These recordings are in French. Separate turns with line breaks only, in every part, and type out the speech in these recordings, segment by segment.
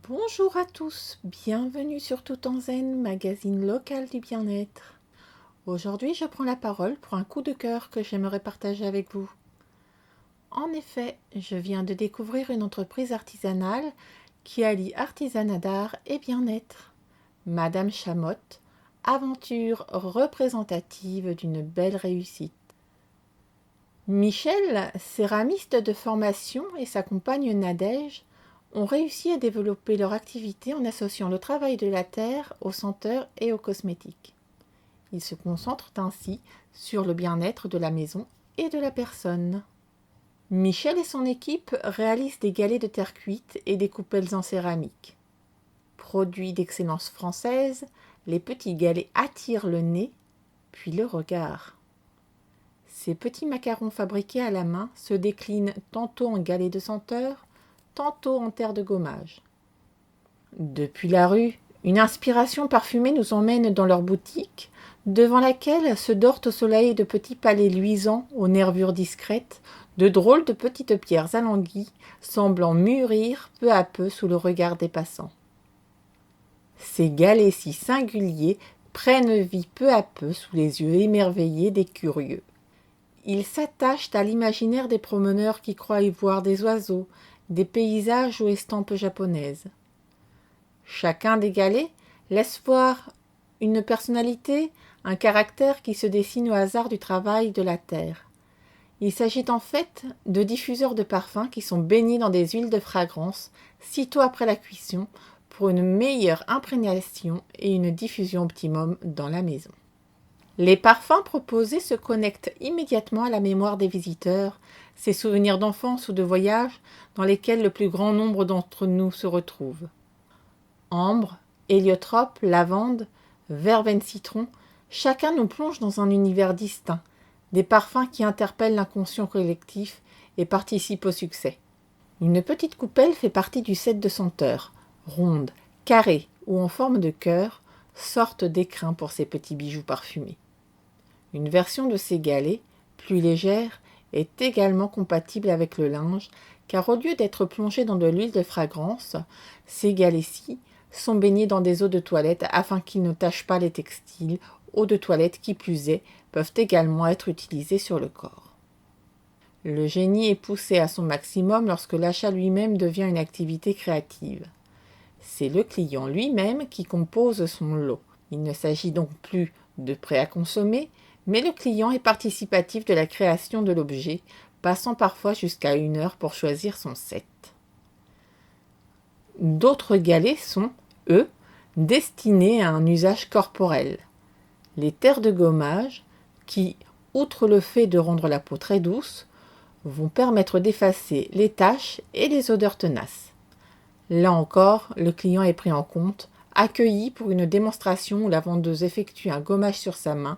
Bonjour à tous, bienvenue sur Tout en Zen, magazine local du bien-être. Aujourd'hui, je prends la parole pour un coup de cœur que j'aimerais partager avec vous. En effet, je viens de découvrir une entreprise artisanale qui allie artisanat d'art et bien-être. Madame Chamotte, aventure représentative d'une belle réussite. Michel, céramiste de formation, et sa compagne Nadège ont réussi à développer leur activité en associant le travail de la terre aux senteurs et aux cosmétiques. Ils se concentrent ainsi sur le bien-être de la maison et de la personne. Michel et son équipe réalisent des galets de terre cuite et des coupelles en céramique. Produits d'excellence française, les petits galets attirent le nez, puis le regard. Ces petits macarons fabriqués à la main se déclinent tantôt en galets de senteur, tantôt en terre de gommage. Depuis la rue, une inspiration parfumée nous emmène dans leur boutique, devant laquelle se dorent au soleil de petits palais luisants aux nervures discrètes, de drôles de petites pierres alanguies, semblant mûrir peu à peu sous le regard des passants. Ces galets si singuliers prennent vie peu à peu sous les yeux émerveillés des curieux. Ils s'attachent à l'imaginaire des promeneurs qui croient y voir des oiseaux, des paysages ou estampes japonaises. Chacun des galets laisse voir une personnalité, un caractère qui se dessine au hasard du travail de la terre. Il s'agit en fait de diffuseurs de parfums qui sont baignés dans des huiles de fragrance sitôt après la cuisson pour une meilleure imprégnation et une diffusion optimum dans la maison. Les parfums proposés se connectent immédiatement à la mémoire des visiteurs, ces souvenirs d'enfance ou de voyage dans lesquels le plus grand nombre d'entre nous se retrouvent. Ambre, héliotrope, lavande, verveine citron, chacun nous plonge dans un univers distinct, des parfums qui interpellent l'inconscient collectif et participent au succès. Une petite coupelle fait partie du set de senteurs, ronde, carrée ou en forme de cœur, sorte d'écrin pour ces petits bijoux parfumés. Une version de ces galets, plus légère, est également compatible avec le linge, car au lieu d'être plongés dans de l'huile de fragrance, ces galets-ci sont baignés dans des eaux de toilette afin qu'ils ne tachent pas les textiles, eaux de toilette qui plus est peuvent également être utilisées sur le corps. Le génie est poussé à son maximum lorsque l'achat lui-même devient une activité créative. C'est le client lui-même qui compose son lot. Il ne s'agit donc plus de prêt à consommer, mais le client est participatif de la création de l'objet, passant parfois jusqu'à 1 heure pour choisir son set. D'autres galets sont, eux, destinés à un usage corporel. Les terres de gommage, qui, outre le fait de rendre la peau très douce, vont permettre d'effacer les taches et les odeurs tenaces. Là encore, le client est pris en compte, accueilli pour une démonstration où la vendeuse effectue un gommage sur sa main,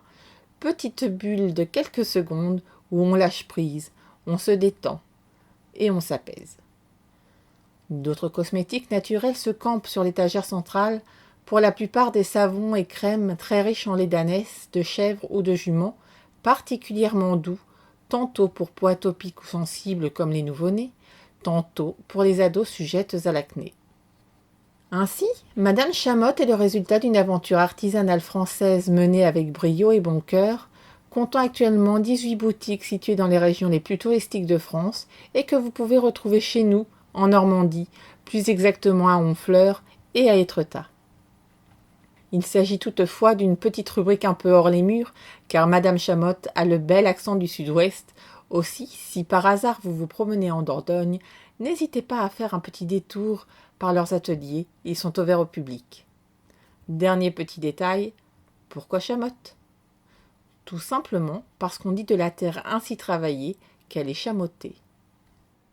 petite bulle de quelques secondes où on lâche prise, on se détend et on s'apaise. D'autres cosmétiques naturels se campent sur l'étagère centrale, pour la plupart des savons et crèmes très riches en lait d'ânesse, de chèvre ou de jument, particulièrement doux, tantôt pour peau atopique ou sensible comme les nouveau-nés, tantôt pour les ados sujettes à l'acné. Ainsi, Madame Chamotte est le résultat d'une aventure artisanale française menée avec brio et bon cœur, comptant actuellement 18 boutiques situées dans les régions les plus touristiques de France et que vous pouvez retrouver chez nous, en Normandie, plus exactement à Honfleur et à Étretat. Il s'agit toutefois d'une petite rubrique un peu hors les murs, car Madame Chamotte a le bel accent du sud-ouest. Aussi, si par hasard vous vous promenez en Dordogne, n'hésitez pas à faire un petit détour par leurs ateliers, ils sont ouverts au public. Dernier petit détail, pourquoi Chamotte ? Tout simplement parce qu'on dit de la terre ainsi travaillée qu'elle est chamottée.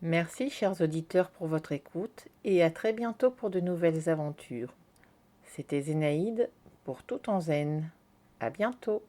Merci chers auditeurs pour votre écoute et à très bientôt pour de nouvelles aventures. C'était Zénaïde pour Tout en Zen. À bientôt.